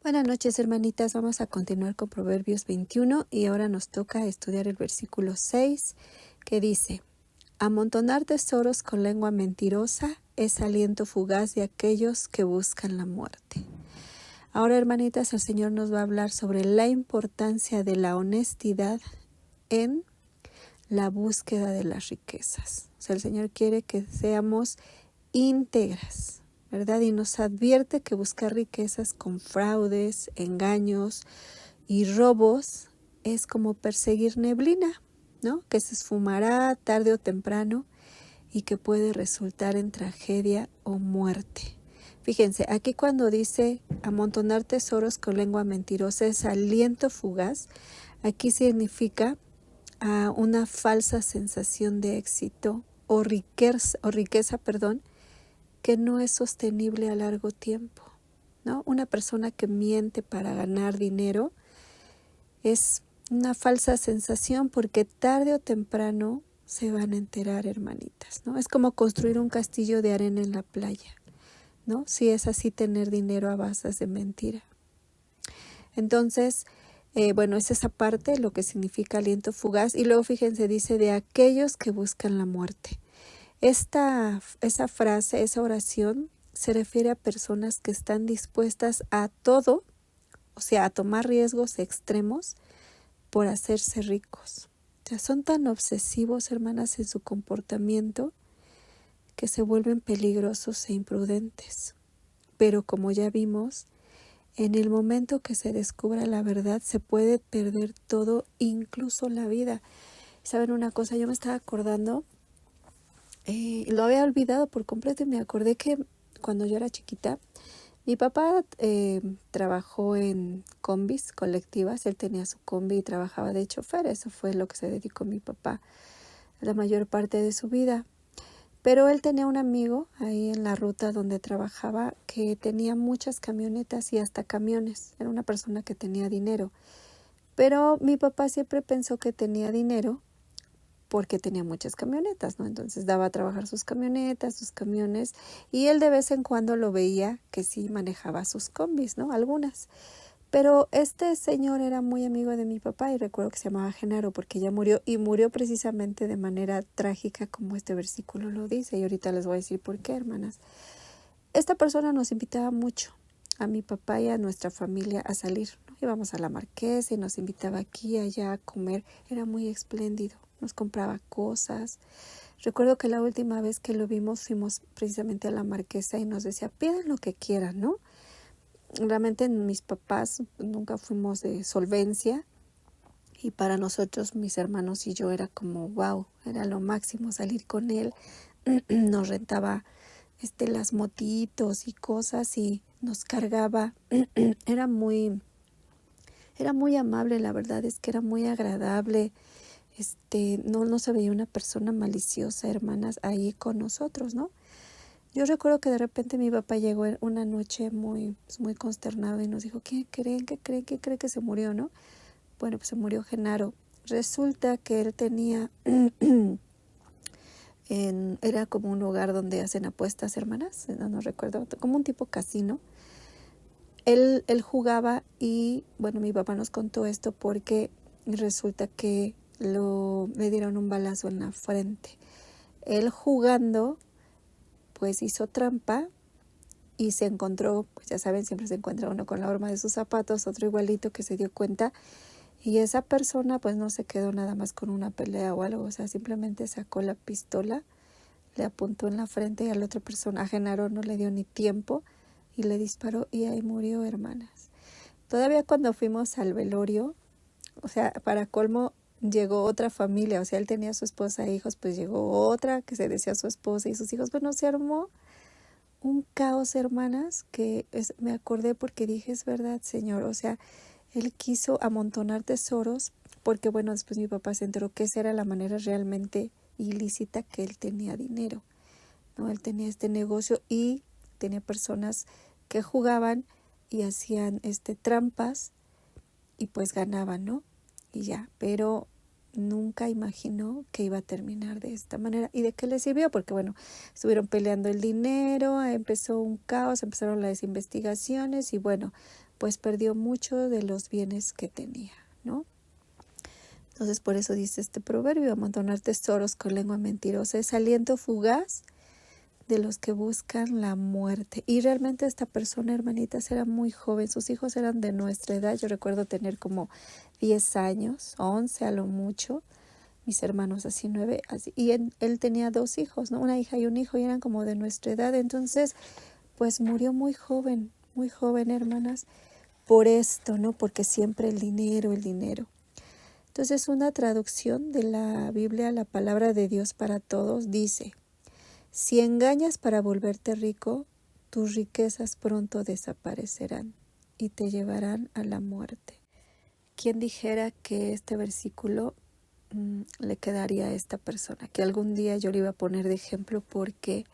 Buenas noches, hermanitas. Vamos a continuar con Proverbios 21 y ahora nos toca estudiar el versículo 6 que dice: amontonar tesoros con lengua mentirosa es aliento fugaz de aquellos que buscan la muerte. Ahora, hermanitas, el Señor nos va a hablar sobre la importancia de la honestidad en la búsqueda de las riquezas. O sea, el Señor quiere que seamos íntegras, ¿verdad? Y nos advierte que buscar riquezas con fraudes, engaños y robos es como perseguir neblina, ¿no? Que se esfumará tarde o temprano y que puede resultar en tragedia o muerte. Fíjense, aquí cuando dice amontonar tesoros con lengua mentirosa es aliento fugaz, aquí significa una falsa sensación de éxito o riqueza, que no es sostenible a largo tiempo, ¿no? Una persona que miente para ganar dinero es una falsa sensación porque tarde o temprano se van a enterar, hermanitas, ¿no? Es como construir un castillo de arena en la playa, ¿no? Si es así, tener dinero a base de mentira. Entonces, es esa parte, lo que significa aliento fugaz. Y luego, fíjense, dice de aquellos que buscan la muerte. Esa frase, esa oración, se refiere a personas que están dispuestas a todo, o sea, a tomar riesgos extremos por hacerse ricos. O sea, son tan obsesivos, hermanas, en su comportamiento que se vuelven peligrosos e imprudentes. Pero como ya vimos, en el momento que se descubra la verdad, se puede perder todo, incluso la vida. ¿Saben una cosa? Yo me estaba acordando, lo había olvidado por completo y me acordé que cuando yo era chiquita, mi papá trabajó en combis colectivas. Él tenía su combi y trabajaba de chofer. Eso fue lo que se dedicó mi papá la mayor parte de su vida. Pero él tenía un amigo ahí en la ruta donde trabajaba que tenía muchas camionetas y hasta camiones. Era una persona que tenía dinero. Pero mi papá siempre pensó que tenía dinero porque tenía muchas camionetas, ¿no? Entonces daba a trabajar sus camionetas, sus camiones, y él de vez en cuando lo veía que sí manejaba sus combis, ¿no? Algunas. Pero este señor era muy amigo de mi papá y recuerdo que se llamaba Genaro porque ya murió, y murió precisamente de manera trágica como este versículo lo dice, y ahorita les voy a decir por qué, hermanas. Esta persona nos invitaba mucho a mi papá y a nuestra familia a salir, ¿no? Íbamos a la Marquesa y nos invitaba aquí y allá a comer. Era muy espléndido, nos compraba cosas. Recuerdo que la última vez que lo vimos fuimos precisamente a la Marquesa y nos decía, pidan lo que quieran, ¿no? Realmente mis papás nunca fuimos de solvencia y para nosotros, mis hermanos y yo, era como wow, era lo máximo salir con él. Nos rentaba las motitos y cosas y nos cargaba. Era muy amable, la verdad es que era muy agradable. No se veía una persona maliciosa, hermanas, ahí con nosotros, ¿no? Yo recuerdo que de repente mi papá llegó una noche muy consternado y nos dijo, ¿qué creen que se murió, no? Bueno, pues se murió Genaro. Resulta que él tenía, era como un lugar donde hacen apuestas, hermanas, no recuerdo, como un tipo casino. Él jugaba y, bueno, mi papá nos contó esto porque resulta que le dieron un balazo en la frente. Él jugando, pues hizo trampa y se encontró, pues ya saben, siempre se encuentra uno con la horma de sus zapatos, otro igualito que se dio cuenta, y esa persona pues no se quedó nada más con una pelea o algo, o sea, simplemente sacó la pistola, le apuntó en la frente y a la otra persona, a Genaro, no le dio ni tiempo y le disparó y ahí murió, hermanas. Todavía cuando fuimos al velorio, o sea, para colmo, llegó otra familia, o sea, él tenía a su esposa e hijos, pues llegó otra que se decía su esposa y sus hijos. Bueno, se armó un caos, hermanas, que me acordé porque dije, es verdad, Señor, o sea, él quiso amontonar tesoros porque, bueno, después mi papá se enteró que esa era la manera realmente ilícita que él tenía dinero, ¿no? Él tenía este negocio y tenía personas que jugaban y hacían trampas y pues ganaban, ¿no? Y ya, pero nunca imaginó que iba a terminar de esta manera. ¿Y de qué le sirvió? Porque, bueno, estuvieron peleando el dinero, empezó un caos, empezaron las investigaciones y, bueno, pues perdió mucho de los bienes que tenía, ¿no? Entonces por eso dice este proverbio: amontonar tesoros con lengua mentirosa es aliento fugaz de los que buscan la muerte. Y realmente esta persona, hermanitas, era muy joven. Sus hijos eran de nuestra edad. Yo recuerdo tener como 10 años, 11 a lo mucho. Mis hermanos así 9. Así. Y él tenía 2 hijos, ¿no? Una hija y un hijo, y eran como de nuestra edad. Entonces, pues murió muy joven, hermanas, por esto, ¿no? Porque siempre el dinero, el dinero. Entonces, una traducción de la Biblia, la palabra de Dios para todos, dice: si engañas para volverte rico, tus riquezas pronto desaparecerán y te llevarán a la muerte. ¿Quién dijera que este versículo le quedaría a esta persona? Que algún día yo le iba a poner de ejemplo, porque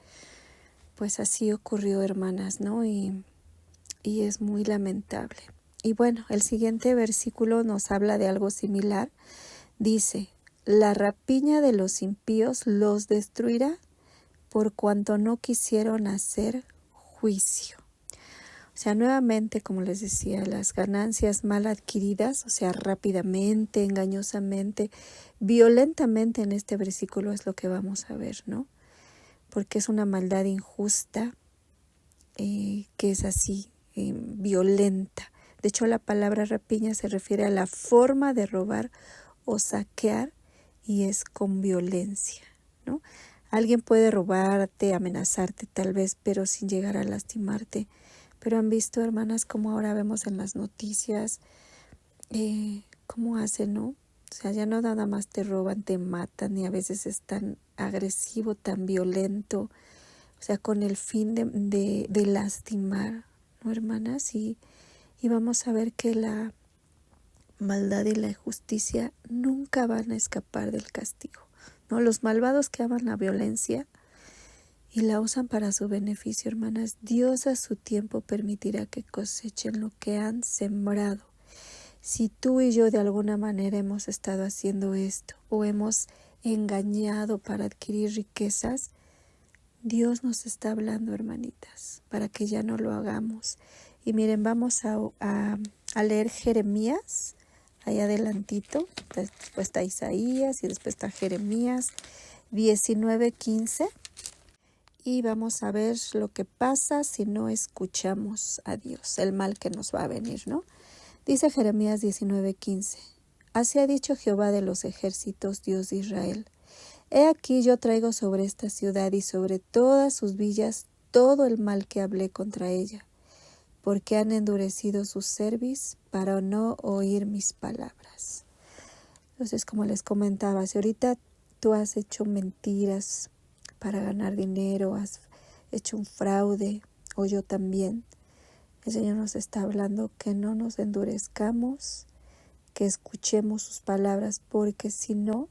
pues así ocurrió, hermanas, ¿no? Y es muy lamentable. Y bueno, el siguiente versículo nos habla de algo similar. Dice: la rapiña de los impíos los destruirá, por cuanto no quisieron hacer juicio. O sea, nuevamente, como les decía, las ganancias mal adquiridas, o sea, rápidamente, engañosamente, violentamente, en este versículo es lo que vamos a ver, ¿no? Porque es una maldad injusta, que es así, violenta. De hecho, la palabra rapiña se refiere a la forma de robar o saquear, y es con violencia, ¿no? Alguien puede robarte, amenazarte tal vez, pero sin llegar a lastimarte. Pero han visto, hermanas, como ahora vemos en las noticias, cómo hacen, ¿no? O sea, ya no nada más te roban, te matan, y a veces es tan agresivo, tan violento, o sea, con el fin de lastimar, ¿no, hermanas? Y vamos a ver que la maldad y la injusticia nunca van a escapar del castigo, ¿no? Los malvados que aman la violencia y la usan para su beneficio, hermanas, Dios a su tiempo permitirá que cosechen lo que han sembrado. Si tú y yo de alguna manera hemos estado haciendo esto, o hemos engañado para adquirir riquezas, Dios nos está hablando, hermanitas, para que ya no lo hagamos. Y miren, vamos a leer Jeremías, ahí adelantito. Después está Isaías y después está Jeremías 19:15. Y vamos a ver lo que pasa si no escuchamos a Dios, el mal que nos va a venir, ¿no? Dice Jeremías 19:15: así ha dicho Jehová de los ejércitos, Dios de Israel: he aquí yo traigo sobre esta ciudad y sobre todas sus villas todo el mal que hablé contra ella, porque han endurecido su cerviz para no oír mis palabras. Entonces, como les comentaba, si ahorita tú has hecho mentiras para ganar dinero, has hecho un fraude, o yo también, el Señor nos está hablando que no nos endurezcamos, que escuchemos sus palabras, porque si no,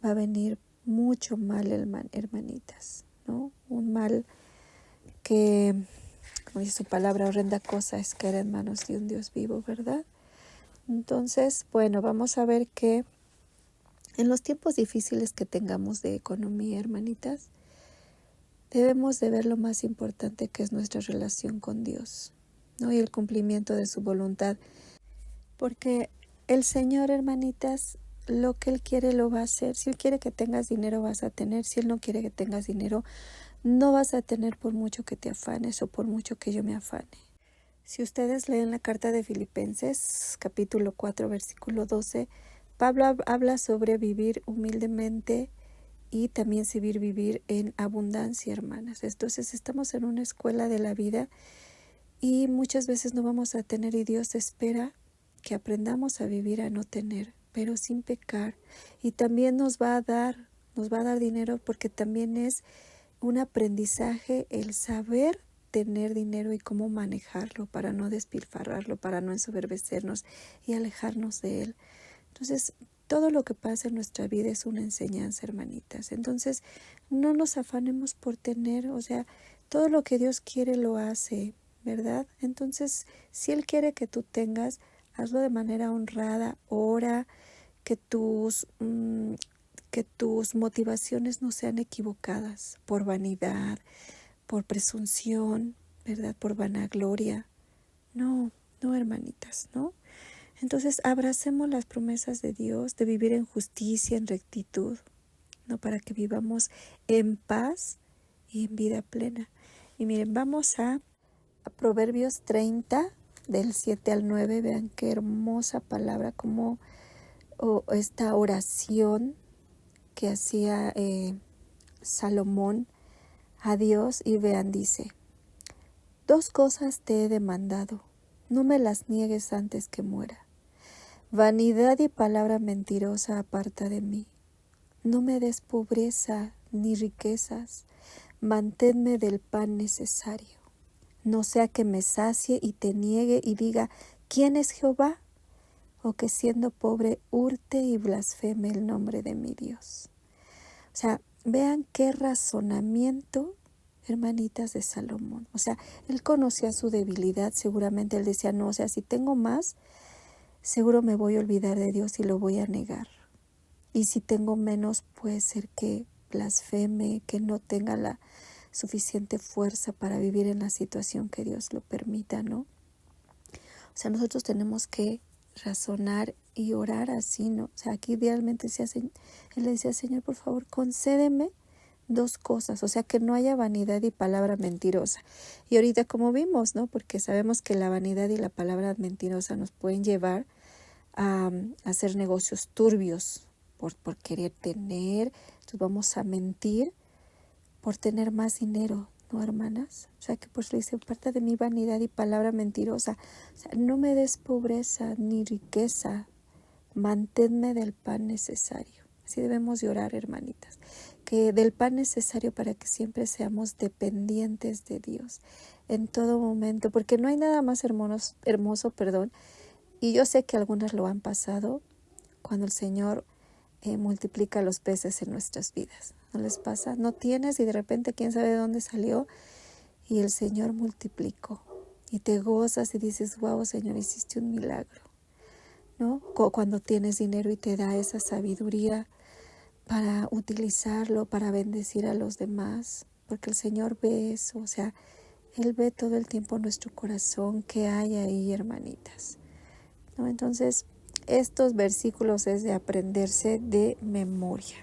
va a venir mucho mal, hermanitas, ¿no? Un mal que, como dice su palabra, horrenda cosa es caer en manos de un Dios vivo, ¿verdad? Entonces, bueno, vamos a ver que en los tiempos difíciles que tengamos de economía, hermanitas, debemos de ver lo más importante, que es nuestra relación con Dios, ¿no? Y el cumplimiento de su voluntad. Porque el Señor, hermanitas, lo que Él quiere lo va a hacer. Si Él quiere que tengas dinero, vas a tener. Si Él no quiere que tengas dinero, no vas a tener, por mucho que te afanes o por mucho que yo me afane. Si ustedes leen la carta de Filipenses, capítulo 4, versículo 12, Pablo habla sobre vivir humildemente y también saber vivir en abundancia, hermanas. Entonces estamos en una escuela de la vida y muchas veces no vamos a tener, y Dios espera que aprendamos a vivir a no tener, pero sin pecar. Y también nos va a dar dinero, porque también es un aprendizaje el saber tener dinero y cómo manejarlo para no despilfarrarlo, para no ensoberbecernos y alejarnos de él. Entonces, todo lo que pasa en nuestra vida es una enseñanza, hermanitas. Entonces, no nos afanemos por tener, o sea, todo lo que Dios quiere lo hace, ¿verdad? Entonces, si Él quiere que tú tengas, hazlo de manera honrada, ora, que tus motivaciones no sean equivocadas por vanidad, por presunción, ¿verdad? Por vanagloria. No, ¿no, hermanitas? ¿No? Entonces, abracemos las promesas de Dios de vivir en justicia, en rectitud, ¿no? Para que vivamos en paz y en vida plena. Y miren, vamos a Proverbios 30, del 7 al 9. Vean qué hermosa palabra, como esta oración que hacía Salomón a Dios. Y vean, dice: 2 cosas te he demandado, no me las niegues antes que muera. Vanidad y palabra mentirosa aparta de mí. No me des pobreza ni riquezas, manténme del pan necesario. No sea que me sacie y te niegue y diga: ¿quién es Jehová? O que siendo pobre hurte y blasfeme el nombre de mi Dios. O sea, vean qué razonamiento, hermanitas, de Salomón. O sea, él conocía su debilidad, seguramente él decía: no, o sea, si tengo más, seguro me voy a olvidar de Dios y lo voy a negar. Y si tengo menos, puede ser que blasfeme, que no tenga la suficiente fuerza para vivir en la situación que Dios lo permita, ¿no? O sea, nosotros tenemos que razonar y orar así, ¿no? O sea, aquí idealmente él le decía: Señor, por favor, concédeme 2 cosas, o sea, que no haya vanidad y palabra mentirosa. Y ahorita, como vimos, ¿no? Porque sabemos que la vanidad y la palabra mentirosa nos pueden llevar a hacer negocios turbios por querer tener. Entonces vamos a mentir por tener más dinero, ¿no, hermanas? O sea, que pues le dice: aparta de mi vanidad y palabra mentirosa. O sea, no me des pobreza ni riqueza, manténme del pan necesario. Así debemos de orar, hermanitas, que del pan necesario para que siempre seamos dependientes de Dios en todo momento, porque no hay nada más hermoso, y yo sé que algunas lo han pasado, cuando el Señor multiplica los peces en nuestras vidas. ¿No les pasa? No tienes y de repente quién sabe de dónde salió y el Señor multiplicó. Y te gozas y dices: wow, Señor, hiciste un milagro, ¿no? Cuando tienes dinero y te da esa sabiduría para utilizarlo, para bendecir a los demás, porque el Señor ve eso. O sea, Él ve todo el tiempo nuestro corazón, que hay ahí, hermanitas, ¿no? Entonces, estos versículos es de aprenderse de memoria.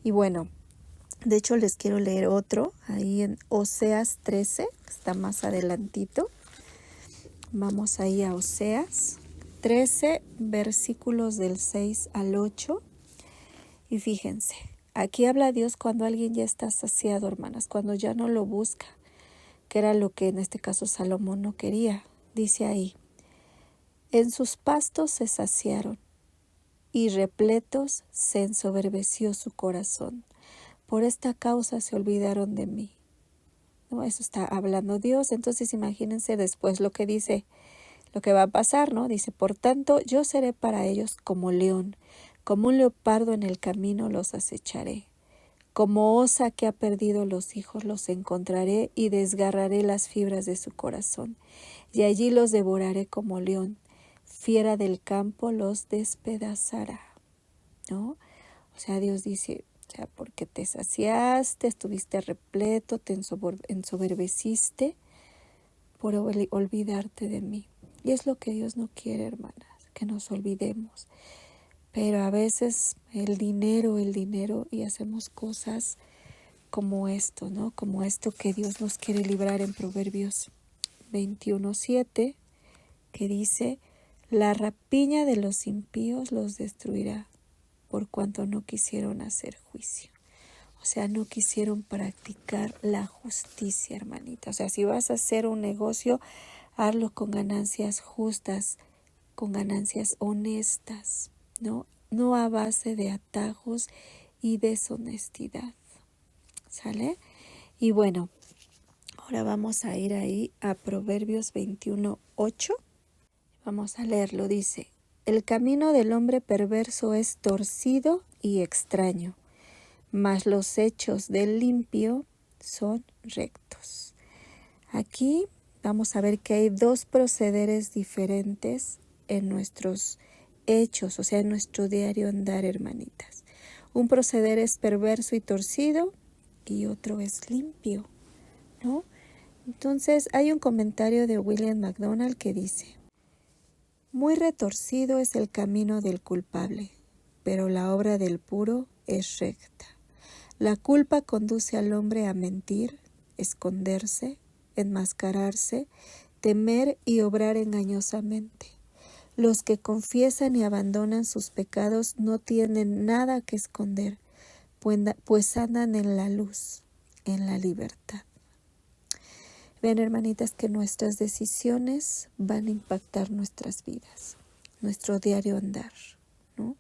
Y bueno, de hecho les quiero leer otro ahí en Oseas 13, que está más adelantito. Vamos ahí a Oseas 13, versículos del 6 al 8. Y fíjense, aquí habla Dios cuando alguien ya está saciado, hermanas, cuando ya no lo busca, que era lo que en este caso Salomón no quería. Dice ahí: en sus pastos se saciaron, y repletos se ensoberbeció su corazón. Por esta causa se olvidaron de mí. ¿No? Eso está hablando Dios. Entonces imagínense después lo que dice, lo que va a pasar, ¿no? Dice: por tanto, yo seré para ellos como león, como un leopardo en el camino los acecharé. Como osa que ha perdido los hijos los encontraré y desgarraré las fibras de su corazón. Y allí los devoraré como león. Fiera del campo los despedazará, ¿no? O sea, Dios dice: o sea, porque te saciaste, estuviste repleto, te ensoberbeciste por olvidarte de mí. Y es lo que Dios no quiere, hermanas, que nos olvidemos. Pero a veces el dinero, y hacemos cosas como esto, ¿no? Como esto que Dios nos quiere librar en Proverbios 21:7, que dice: la rapiña de los impíos los destruirá, por cuanto no quisieron hacer juicio. O sea, no quisieron practicar la justicia, hermanita. O sea, si vas a hacer un negocio, hazlo con ganancias justas, con ganancias honestas, ¿no? No a base de atajos y deshonestidad. ¿Sale? Y bueno, ahora vamos a ir ahí a Proverbios 21:8. Vamos a leerlo. Dice: el camino del hombre perverso es torcido y extraño, mas los hechos del limpio son rectos. Aquí vamos a ver que hay 2 procederes diferentes en nuestros hechos, o sea, en nuestro diario andar, hermanitas. Un proceder es perverso y torcido y otro es limpio, ¿no? Entonces hay un comentario de William MacDonald que dice: muy retorcido es el camino del culpable, pero la obra del puro es recta. La culpa conduce al hombre a mentir, esconderse, enmascararse, temer y obrar engañosamente. Los que confiesan y abandonan sus pecados no tienen nada que esconder, pues andan en la luz, en la libertad. Vean, hermanitas, que nuestras decisiones van a impactar nuestras vidas, nuestro diario andar, ¿no?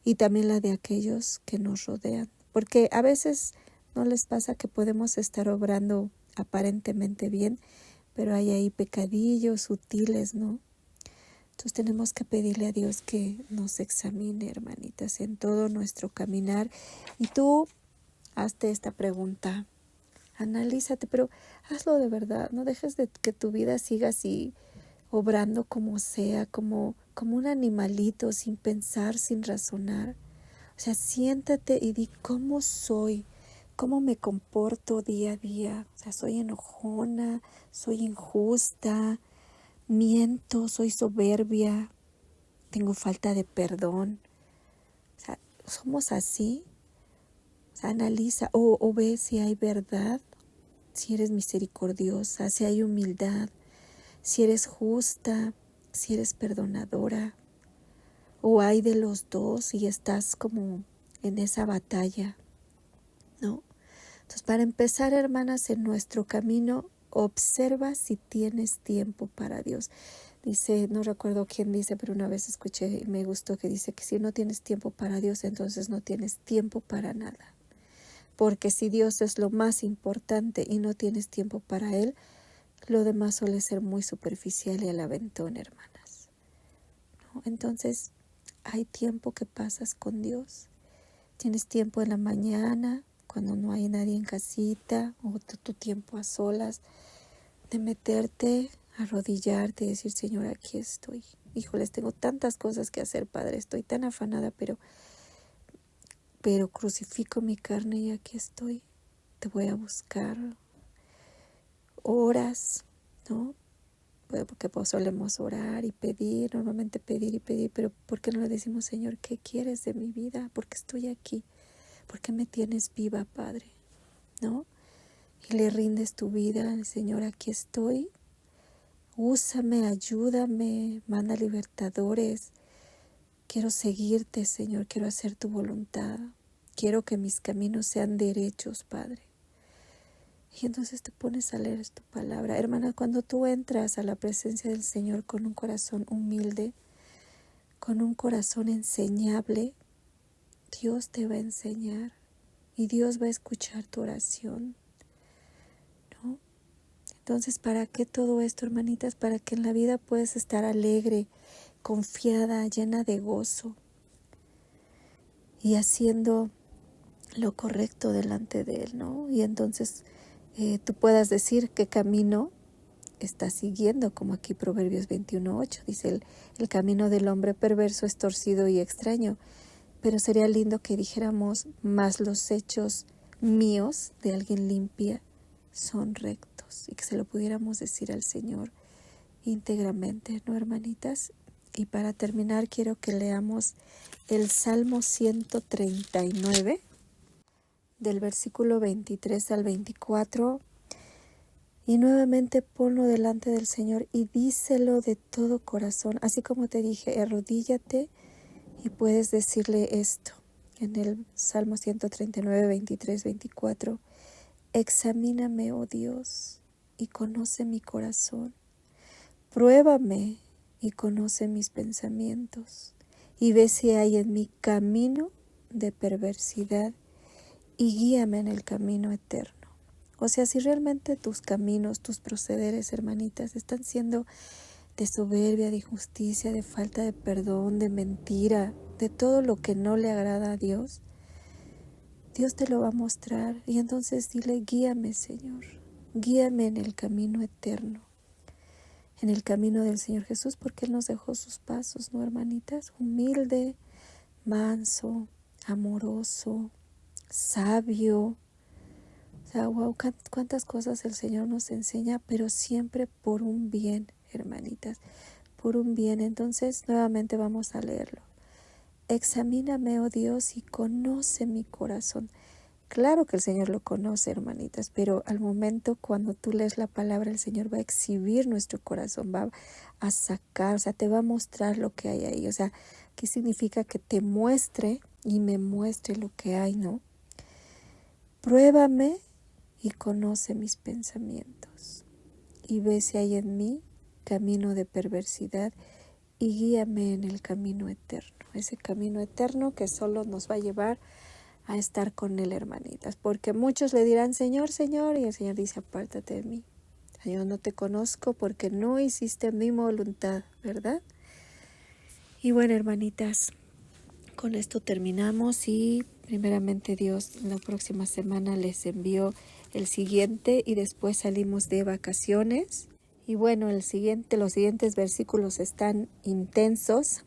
Y también la de aquellos que nos rodean. Porque a veces no les pasa que podemos estar obrando aparentemente bien, pero hay ahí pecadillos sutiles, ¿no? Entonces tenemos que pedirle a Dios que nos examine, hermanitas, en todo nuestro caminar. Y tú hazte esta pregunta. Analízate, pero hazlo de verdad. No dejes de que tu vida siga así, obrando como sea, como un animalito, sin pensar, sin razonar. O sea, siéntate y di cómo soy, cómo me comporto día a día. O sea, soy enojona, soy injusta, miento, soy soberbia, tengo falta de perdón. O sea, somos así. O sea, analiza o ve si hay verdad, si eres misericordiosa, si hay humildad, si eres justa, si eres perdonadora, o hay de los dos y estás como en esa batalla, ¿no? Entonces, para empezar, hermanas, en nuestro camino, observa si tienes tiempo para Dios. Dice, no recuerdo quién dice, pero una vez escuché y me gustó que dice que si no tienes tiempo para Dios, entonces no tienes tiempo para nada. Porque si Dios es lo más importante y no tienes tiempo para Él, lo demás suele ser muy superficial y al aventón, hermanas, ¿no? Entonces, hay tiempo que pasas con Dios. Tienes tiempo en la mañana, cuando no hay nadie en casita, o tu tiempo a solas, de meterte, arrodillarte y decir, Señor, aquí estoy. Híjoles, tengo tantas cosas que hacer, Padre, estoy tan afanada, pero crucifico mi carne y aquí estoy. Te voy a buscar. Horas, ¿no? Porque pues solemos orar y pedir, normalmente pedir y pedir, pero ¿por qué no le decimos, Señor, qué quieres de mi vida? ¿Por qué estoy aquí? ¿Por qué me tienes viva, Padre? ¿No? Y le rindes tu vida al Señor, aquí estoy. Úsame, ayúdame, manda libertadores. Quiero seguirte, Señor, quiero hacer tu voluntad. Quiero que mis caminos sean derechos, Padre. Y entonces te pones a leer tu palabra. Hermana, cuando tú entras a la presencia del Señor con un corazón humilde, con un corazón enseñable, Dios te va a enseñar y Dios va a escuchar tu oración, ¿no? Entonces, ¿para qué todo esto, hermanitas? Para que en la vida puedas estar alegre, confiada, llena de gozo y haciendo lo correcto delante de Él, ¿no? Y entonces tú puedas decir qué camino estás siguiendo, como aquí Proverbios 21:8 dice, el camino del hombre perverso es torcido y extraño, pero sería lindo que dijéramos, más los hechos míos de alguien limpia son rectos, y que se lo pudiéramos decir al Señor íntegramente, ¿no, hermanitas? Y para terminar quiero que leamos el Salmo 139 del versículo 23 al 24, y nuevamente ponlo delante del Señor y díselo de todo corazón, así como te dije, arrodíllate y puedes decirle esto en el Salmo 139, 23, 24, examíname, oh Dios, y conoce mi corazón, pruébame y conoce mis pensamientos, y ve si hay en mí camino de perversidad, y guíame en el camino eterno. O sea, si realmente tus caminos, tus procederes, hermanitas, están siendo de soberbia, de injusticia, de falta de perdón, de mentira, de todo lo que no le agrada a Dios, Dios te lo va a mostrar. Y entonces dile, guíame, Señor, guíame en el camino eterno, en el camino del Señor Jesús, porque Él nos dejó sus pasos, ¿no, hermanitas? Humilde, manso, amoroso, sabio. O sea, wow, cuántas cosas el Señor nos enseña, pero siempre por un bien, hermanitas, por un bien. Entonces, nuevamente vamos a leerlo. Examíname, oh Dios, y conoce mi corazón. Claro que el Señor lo conoce, hermanitas, pero al momento cuando tú lees la palabra, el Señor va a exhibir nuestro corazón, va a sacar, o sea, te va a mostrar lo que hay ahí. O sea, ¿qué significa? Que te muestre y me muestre lo que hay, ¿no? Pruébame y conoce mis pensamientos, y ve si hay en mí camino de perversidad, y guíame en el camino eterno, ese camino eterno que solo nos va a llevar a estar con Él, hermanitas, porque muchos le dirán, Señor, Señor, y el Señor dice, apártate de mí, yo no te conozco porque no hiciste mi voluntad, ¿verdad? Y bueno, hermanitas, con esto terminamos y primeramente Dios, la próxima semana les envío el siguiente y después salimos de vacaciones. Y bueno, los siguientes versículos están intensos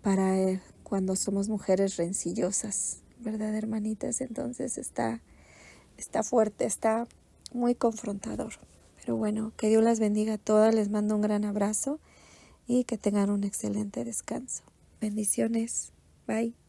para cuando somos mujeres rencillosas, ¿verdad, hermanitas? Entonces está fuerte, está muy confrontador. Pero bueno, que Dios las bendiga a todas, les mando un gran abrazo y que tengan un excelente descanso. Bendiciones. Bye.